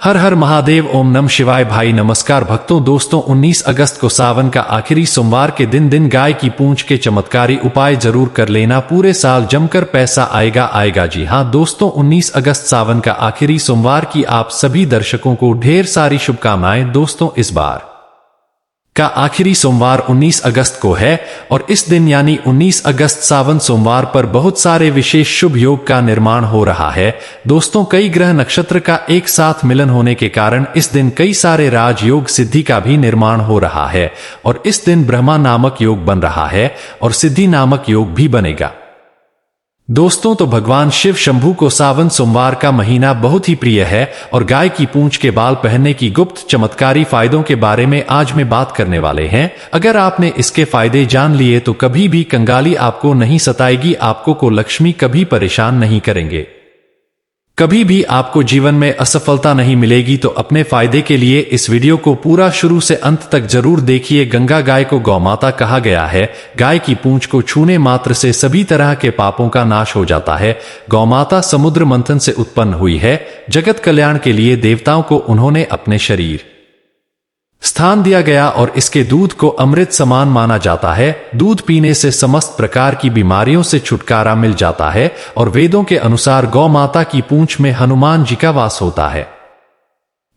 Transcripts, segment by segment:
हर हर महादेव। ओम नमः शिवाय। भाई नमस्कार भक्तों, दोस्तों 19 अगस्त को सावन का आखिरी सोमवार के दिन गाय की पूंछ के चमत्कारी उपाय जरूर कर लेना। पूरे साल जमकर पैसा आएगा। जी हाँ दोस्तों, 19 अगस्त सावन का आखिरी सोमवार की आप सभी दर्शकों को ढेर सारी शुभकामनाएं। दोस्तों इस बार का आखिरी सोमवार 19 अगस्त को है और इस दिन यानी 19 अगस्त सावन सोमवार पर बहुत सारे विशेष शुभ योग का निर्माण हो रहा है। दोस्तों कई ग्रह नक्षत्र का एक साथ मिलन होने के कारण इस दिन कई सारे राजयोग सिद्धि का भी निर्माण हो रहा है और इस दिन ब्रह्मा नामक योग बन रहा है और सिद्धि नामक योग भी बनेगा। दोस्तों तो भगवान शिव शंभू को सावन सोमवार का महीना बहुत ही प्रिय है और गाय की पूंछ के बाल पहनने की गुप्त चमत्कारी फायदों के बारे में आज में बात करने वाले हैं। अगर आपने इसके फायदे जान लिए तो कभी भी कंगाली आपको नहीं सताएगी, आपको को लक्ष्मी कभी परेशान नहीं करेंगे, कभी भी आपको जीवन में असफलता नहीं मिलेगी। तो अपने फायदे के लिए इस वीडियो को पूरा शुरू से अंत तक जरूर देखिए। गंगा गाय को गौमाता कहा गया है। गाय की पूंछ को छूने मात्र से सभी तरह के पापों का नाश हो जाता है। गौमाता समुद्र मंथन से उत्पन्न हुई है। जगत कल्याण के लिए देवताओं को उन्होंने अपने शरीर स्थान दिया गया और इसके दूध को अमृत समान माना जाता है। दूध पीने से समस्त प्रकार की बीमारियों से छुटकारा मिल जाता है और वेदों के अनुसार गौ माता की पूंछ में हनुमान जी का वास होता है।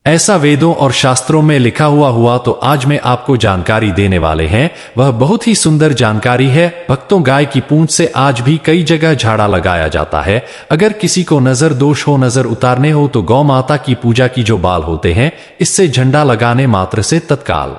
ऐसा वेदों और शास्त्रों में लिखा हुआ तो आज मैं आपको जानकारी देने वाले हैं। वह बहुत ही सुंदर जानकारी है। भक्तों गाय की पूंछ से आज भी कई जगह झाड़ा लगाया जाता है। अगर किसी को नजर दोष हो, नजर उतारने हो तो गौ माता की पूजा की जो बाल होते हैं इससे झंडा लगाने मात्र से तत्काल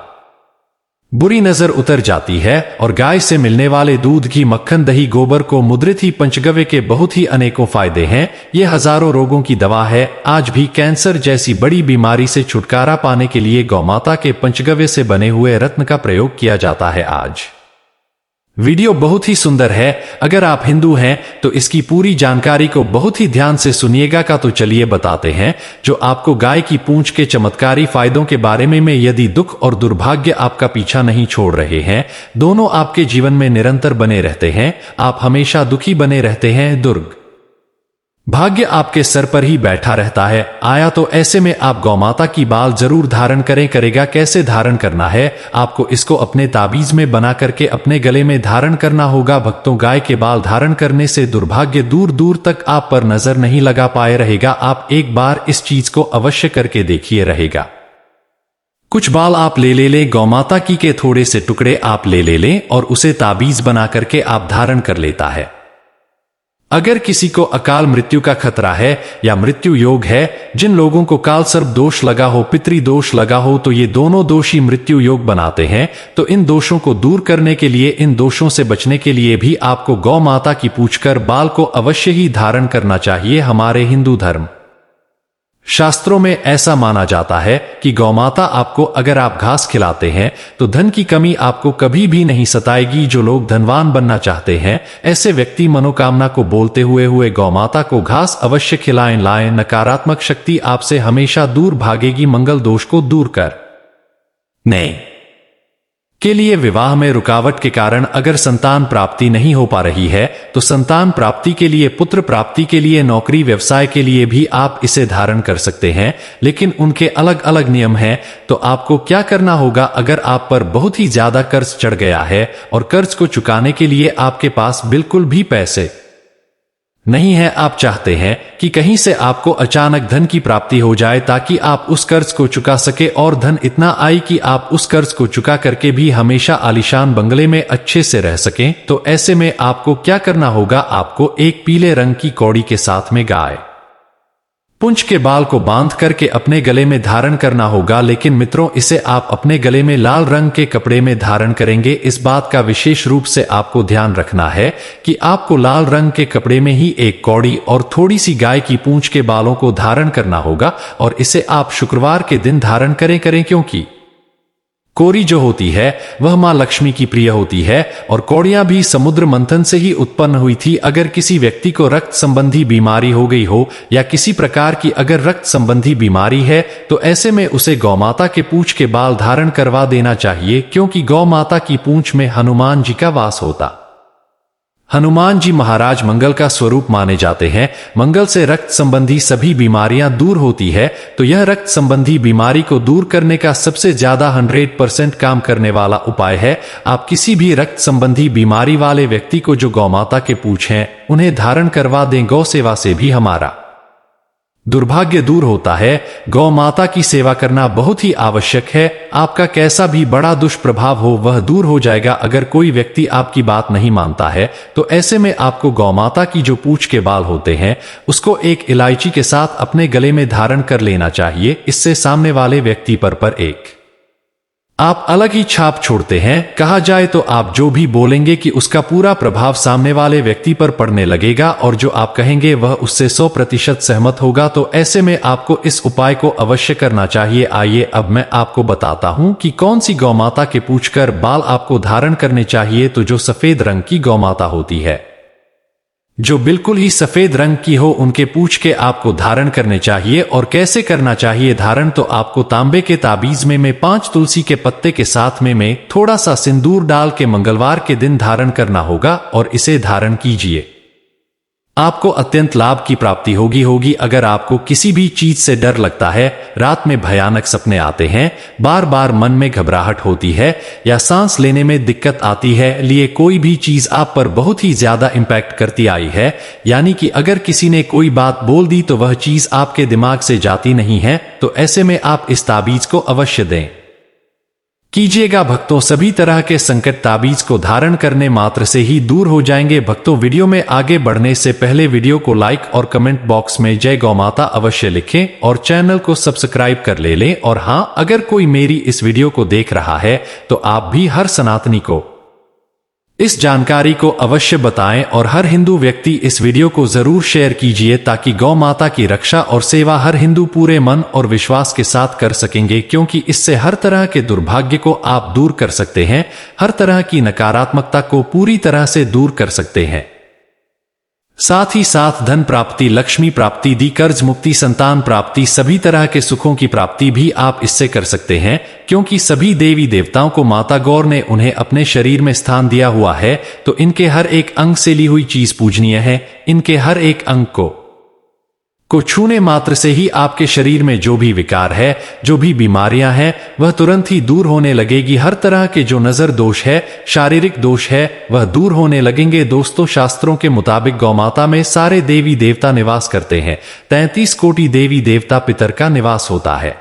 बुरी नजर उतर जाती है और गाय से मिलने वाले दूध, घी, मक्खन, दही, गोबर को मुद्रित ही पंचगव्य के बहुत ही अनेकों फायदे हैं। ये हजारों रोगों की दवा है। आज भी कैंसर जैसी बड़ी बीमारी से छुटकारा पाने के लिए गौमाता के पंचगव्य से बने हुए रत्न का प्रयोग किया जाता है। आज वीडियो बहुत ही सुंदर है। अगर आप हिंदू हैं तो इसकी पूरी जानकारी को बहुत ही ध्यान से सुनिएगा। का तो चलिए बताते हैं जो आपको गाय की पूंछ के चमत्कारी फायदों के बारे में। यदि दुख और दुर्भाग्य आपका पीछा नहीं छोड़ रहे हैं, दोनों आपके जीवन में निरंतर बने रहते हैं, आप हमेशा दुखी बने रहते हैं, भाग्य आपके सर पर ही बैठा रहता है आया, तो ऐसे में आप गौमाता की बाल जरूर धारण करेगा। कैसे धारण करना है? आपको इसको अपने ताबीज में बना करके अपने गले में धारण करना होगा। भक्तों गाय के बाल धारण करने से दुर्भाग्य दूर दूर तक आप पर नजर नहीं लगा पाए रहेगा। आप एक बार इस चीज को अवश्य करके देखिए रहेगा। कुछ बाल आप ले लें, गौमाता की के थोड़े से टुकड़े आप ले लें और उसे ताबीज बना करके आप धारण कर लेता है। अगर किसी को अकाल मृत्यु का खतरा है या मृत्यु योग है, जिन लोगों को काल सर्प दोष लगा हो, पितृ दोष लगा हो, तो ये दोनों दोषी मृत्यु योग बनाते हैं। तो इन दोषों को दूर करने के लिए, इन दोषों से बचने के लिए भी आपको गौ माता की पूछकर बाल को अवश्य ही धारण करना चाहिए। हमारे हिंदू धर्म शास्त्रों में ऐसा माना जाता है कि गौमाता आपको अगर आप घास खिलाते हैं तो धन की कमी आपको कभी भी नहीं सताएगी। जो लोग धनवान बनना चाहते हैं ऐसे व्यक्ति मनोकामना को बोलते हुए गौमाता को घास अवश्य खिलाएं लाएं। नकारात्मक शक्ति आपसे हमेशा दूर भागेगी। मंगल दोष को दूर कर नहीं के लिए विवाह में रुकावट के कारण अगर संतान प्राप्ति नहीं हो पा रही है तो संतान प्राप्ति के लिए, पुत्र प्राप्ति के लिए, नौकरी व्यवसाय के लिए भी आप इसे धारण कर सकते हैं। लेकिन उनके अलग अलग नियम हैं। तो आपको क्या करना होगा? अगर आप पर बहुत ही ज्यादा कर्ज चढ़ गया है और कर्ज को चुकाने के लिए आपके पास बिल्कुल भी पैसे नहीं है, आप चाहते हैं कि कहीं से आपको अचानक धन की प्राप्ति हो जाए ताकि आप उस कर्ज को चुका सके और धन इतना आए कि आप उस कर्ज को चुका करके भी हमेशा आलीशान बंगले में अच्छे से रह सकें, तो ऐसे में आपको क्या करना होगा? आपको एक पीले रंग की कौड़ी के साथ में गाय पूंछ के बाल को बांध करके अपने गले में धारण करना होगा। लेकिन मित्रों, इसे आप अपने गले में लाल रंग के कपड़े में धारण करेंगे। इस बात का विशेष रूप से आपको ध्यान रखना है कि आपको लाल रंग के कपड़े में ही एक कौड़ी और थोड़ी सी गाय की पूंछ के बालों को धारण करना होगा और इसे आप शुक्रवार के दिन धारण करें क्योंकि कौड़ी जो होती है वह मां लक्ष्मी की प्रिय होती है और कौड़ियां भी समुद्र मंथन से ही उत्पन्न हुई थी। अगर किसी व्यक्ति को रक्त संबंधी बीमारी हो गई हो या किसी प्रकार की अगर रक्त संबंधी बीमारी है तो ऐसे में उसे गौमाता के पूंछ के बाल धारण करवा देना चाहिए, क्योंकि गौ माता की पूंछ में हनुमान जी का वास होता हनुमान जी महाराज मंगल का स्वरूप माने जाते हैं। मंगल से रक्त संबंधी सभी बीमारियां दूर होती है, तो यह रक्त संबंधी बीमारी को दूर करने का सबसे ज्यादा 100% काम करने वाला उपाय है। आप किसी भी रक्त संबंधी बीमारी वाले व्यक्ति को जो गौमाता के पूछ हैं, उन्हें धारण करवा दें। गौ सेवा से भी हमारा दुर्भाग्य दूर होता है। गौ माता की सेवा करना बहुत ही आवश्यक है। आपका कैसा भी बड़ा दुष्प्रभाव हो वह दूर हो जाएगा। अगर कोई व्यक्ति आपकी बात नहीं मानता है तो ऐसे में आपको गौ माता की जो पूंछ के बाल होते हैं उसको एक इलायची के साथ अपने गले में धारण कर लेना चाहिए। इससे सामने वाले व्यक्ति पर एक आप अलग ही छाप छोड़ते हैं। कहा जाए तो आप जो भी बोलेंगे कि उसका पूरा प्रभाव सामने वाले व्यक्ति पर पड़ने लगेगा और जो आप कहेंगे वह उससे 100% सहमत होगा। तो ऐसे में आपको इस उपाय को अवश्य करना चाहिए। आइए अब मैं आपको बताता हूं कि कौन सी गौमाता के पूछकर बाल आपको धारण करने चाहिए। तो जो सफेद रंग की गौमाता होती है, जो बिल्कुल ही सफेद रंग की हो, उनके पूछ के आपको धारण करने चाहिए। और कैसे करना चाहिए धारण? तो आपको तांबे के ताबीज में 5 तुलसी के पत्ते के साथ में थोड़ा सा सिंदूर डाल के मंगलवार के दिन धारण करना होगा और इसे धारण कीजिए। आपको अत्यंत लाभ की प्राप्ति होगी। अगर आपको किसी भी चीज से डर लगता है, रात में भयानक सपने आते हैं, बार बार मन में घबराहट होती है या सांस लेने में दिक्कत आती है, लिए कोई भी चीज आप पर बहुत ही ज्यादा इंपैक्ट करती आई है, यानी कि अगर किसी ने कोई बात बोल दी तो वह चीज आपके दिमाग से जाती नहीं है, तो ऐसे में आप इस ताबीज को अवश्य दें कीजिएगा। भक्तों, सभी तरह के संकट ताबीज को धारण करने मात्र से ही दूर हो जाएंगे। भक्तों, वीडियो में आगे बढ़ने से पहले वीडियो को लाइक और कमेंट बॉक्स में जय गौ माता अवश्य लिखें और चैनल को सब्सक्राइब कर ले लें। और हां, अगर कोई मेरी इस वीडियो को देख रहा है तो आप भी हर सनातनी को इस जानकारी को अवश्य बताएं और हर हिंदू व्यक्ति इस वीडियो को जरूर शेयर कीजिए, ताकि गौ माता की रक्षा और सेवा हर हिंदू पूरे मन और विश्वास के साथ कर सकेंगे, क्योंकि इससे हर तरह के दुर्भाग्य को आप दूर कर सकते हैं, हर तरह की नकारात्मकता को पूरी तरह से दूर कर सकते हैं। साथ ही साथ धन प्राप्ति, लक्ष्मी प्राप्ति, दी कर्ज मुक्ति, संतान प्राप्ति, सभी तरह के सुखों की प्राप्ति भी आप इससे कर सकते हैं, क्योंकि सभी देवी देवताओं को माता गौर ने उन्हें अपने शरीर में स्थान दिया हुआ है। तो इनके हर एक अंग से ली हुई चीज पूजनीय है। इनके हर एक अंग को छूने मात्र से ही आपके शरीर में जो भी विकार है, जो भी बीमारियां हैं, वह तुरंत ही दूर होने लगेगी। हर तरह के जो नजर दोष है, शारीरिक दोष है, वह दूर होने लगेंगे। दोस्तों, शास्त्रों के मुताबिक गौमाता में सारे देवी देवता निवास करते हैं। 33 कोटि देवी देवता पितर का निवास होता है।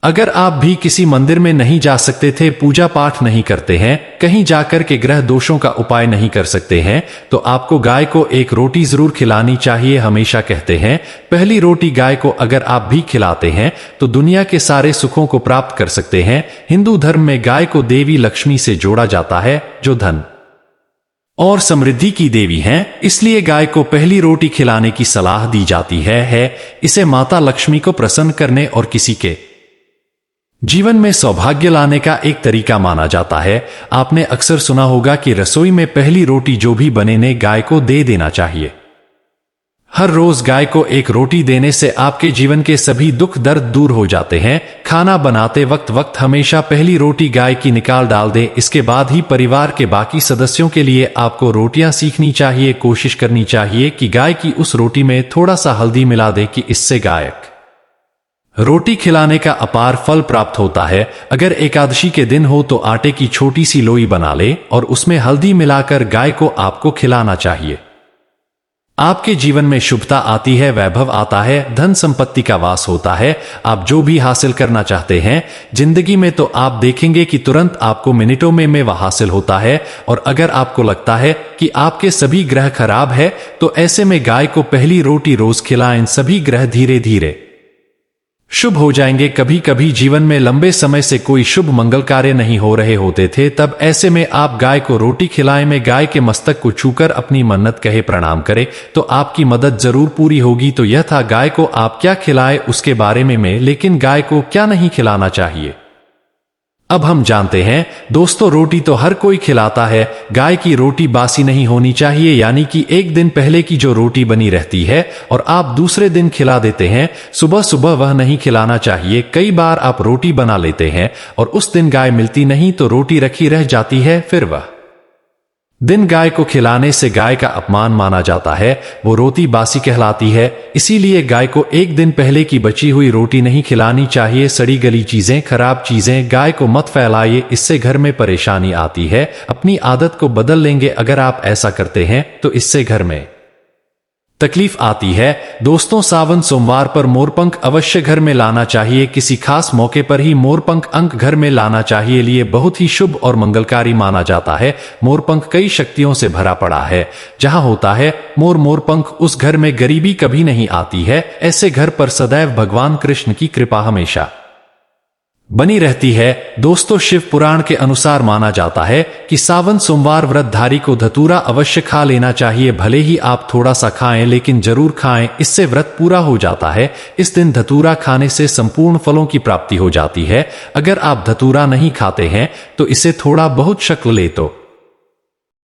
अगर आप भी किसी मंदिर में नहीं जा सकते थे, पूजा पाठ नहीं करते हैं, कहीं जाकर के ग्रह दोषों का उपाय नहीं कर सकते हैं, तो आपको गाय को एक रोटी जरूर खिलानी चाहिए। हमेशा कहते हैं, पहली रोटी गाय को अगर आप भी खिलाते हैं तो दुनिया के सारे सुखों को प्राप्त कर सकते हैं। हिंदू धर्म में गाय को देवी लक्ष्मी से जोड़ा जाता है, जो धन और समृद्धि की देवी हैं। इसलिए गाय को पहली रोटी खिलाने की सलाह दी जाती है। इसे माता लक्ष्मी को प्रसन्न करने और किसी के जीवन में सौभाग्य लाने का एक तरीका माना जाता है। आपने अक्सर सुना होगा कि रसोई में पहली रोटी जो भी बने ने गाय को दे देना चाहिए। हर रोज गाय को एक रोटी देने से आपके जीवन के सभी दुख दर्द दूर हो जाते हैं। खाना बनाते वक्त हमेशा पहली रोटी गाय की निकाल डाल दें। इसके बाद ही परिवार के बाकी सदस्यों के लिए आपको रोटियां सीखनी चाहिए। कोशिश करनी चाहिए कि गाय की उस रोटी में थोड़ा सा हल्दी मिला दे, कि इससे गायक रोटी खिलाने का अपार फल प्राप्त होता है। अगर एकादशी के दिन हो तो आटे की छोटी सी लोई बना ले और उसमें हल्दी मिलाकर गाय को आपको खिलाना चाहिए। आपके जीवन में शुभता आती है, वैभव आता है, धन संपत्ति का वास होता है। आप जो भी हासिल करना चाहते हैं जिंदगी में, तो आप देखेंगे कि तुरंत आपको मिनटों में वह हासिल होता है। और अगर आपको लगता है कि आपके सभी ग्रह खराब है, तो ऐसे में गाय को पहली रोटी रोज खिलाएं। सभी ग्रह धीरे धीरे शुभ हो जाएंगे। कभी कभी जीवन में लंबे समय से कोई शुभ मंगल कार्य नहीं हो रहे होते थे, तब ऐसे में आप गाय को रोटी खिलाएं। में गाय के मस्तक को छूकर अपनी मन्नत कहे, प्रणाम करें, तो आपकी मदद जरूर पूरी होगी। तो यह था गाय को आप क्या खिलाएं उसके बारे में, लेकिन गाय को क्या नहीं खिलाना चाहिए अब हम जानते हैं। दोस्तों, रोटी तो हर कोई खिलाता है। गाय की रोटी बासी नहीं होनी चाहिए, यानी कि एक दिन पहले की जो रोटी बनी रहती है और आप दूसरे दिन खिला देते हैं, सुबह सुबह वह नहीं खिलाना चाहिए। कई बार आप रोटी बना लेते हैं और उस दिन गाय मिलती नहीं तो रोटी रखी रह जाती है, फिर वह दिन गाय को खिलाने से गाय का अपमान माना जाता है, वो रोटी बासी कहलाती है। इसीलिए गाय को एक दिन पहले की बची हुई रोटी नहीं खिलानी चाहिए। सड़ी गली चीजें, खराब चीजें गाय को मत फैलाइए, इससे घर में परेशानी आती है। अपनी आदत को बदल लेंगे अगर आप ऐसा करते हैं तो इससे घर में तकलीफ आती है। दोस्तों, सावन सोमवार पर मोरपंख अवश्य घर में लाना चाहिए। किसी खास मौके पर ही मोरपंख अंक घर में लाना चाहिए। लिए बहुत ही शुभ और मंगलकारी माना जाता है। मोरपंख कई शक्तियों से भरा पड़ा है। जहां होता है मोरपंख, उस घर में गरीबी कभी नहीं आती है। ऐसे घर पर सदैव भगवान कृष्ण की कृपा हमेशा बनी रहती है। दोस्तों, शिव पुराण के अनुसार माना जाता है कि सावन सोमवार व्रतधारी को धतूरा अवश्य खा लेना चाहिए। भले ही आप थोड़ा सा खाएं, लेकिन जरूर खाएं, इससे व्रत पूरा हो जाता है। इस दिन धतूरा खाने से संपूर्ण फलों की प्राप्ति हो जाती है। अगर आप धतूरा नहीं खाते हैं तो इसे थोड़ा बहुत शक्ल ले तो